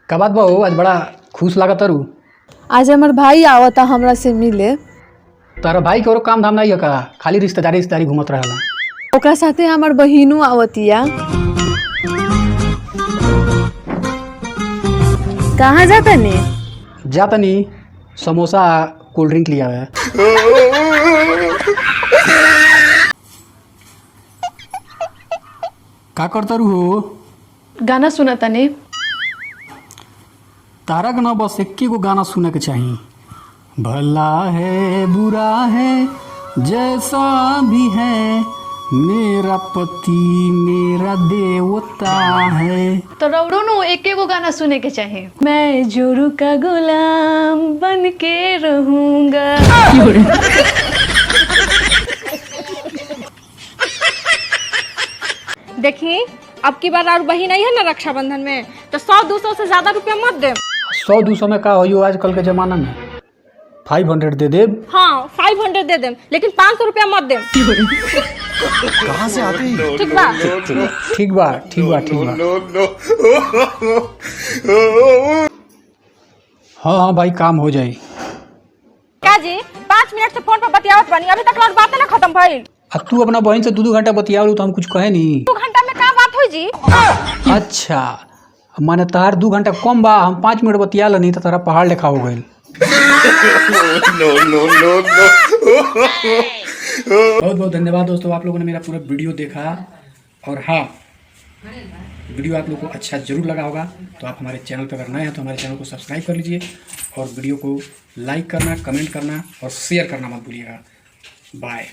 का बात बहू आज बड़ा खुश लागत तारू। आज हमार भाई आवता हमरा से मिले। तारा भाई के और काम धाम नहीं है का, खाली रिश्तेदारी रिश्तेदारी घूमत रहला। ओकरा साथे हमार बहिनू आवतिया। कहाँ जाता ने? जा तनी समोसा कोल्ड ड्रिंक लिया है। का करता रू हो? गाना सुना तने। तारा के ना बस एक्के गो गाना सुने के चाहिए। भला है बुरा है जैसा भी है, मेरा पति मेरा देवता है। तो रौड़ो नो एक गो गाना सुने के चाहे। मैं जोरू का गुलाम बन के रहूंगा। देखी अब की बार और बहिन आई है ना रक्षाबंधन में, तो 100-200 से ज्यादा रुपया मत दे। 100-200 में का हो आजकल के जमाना में? 500 दे दे। हाँ 500 दे दे, लेकिन 500 रुपया मत दे। कहाँ से आते हैं? ठीक बा? ठीक बा ठीक बा ठीक बा। हाँ हाँ भाई काम हो जाए। क्या जी 5 मिनट से फोन पर बतियावत बनी, अभी तक और बातें ना खत्म भइल। तू अपना बहन से 2-2 घंटा बतियावलू तो हम कुछ कहे नहीं। 2 घंटा में क्या बात हुई जी? अच्छा माने तार 2 घंटा कम बा, हम 5 मिनट बतिया नहीं तो तारा पहाड़ लेखा हो गई। बहुत बहुत धन्यवाद दोस्तों, आप लोगों ने मेरा पूरा वीडियो देखा। और हाँ वीडियो आप लोग को अच्छा जरूर लगा होगा, तो आप हमारे चैनल पर अगर नए हैं तो हमारे चैनल को सब्सक्राइब कर लीजिए और वीडियो को लाइक करना, कमेंट करना और शेयर करना मत भूलिएगा। बाय।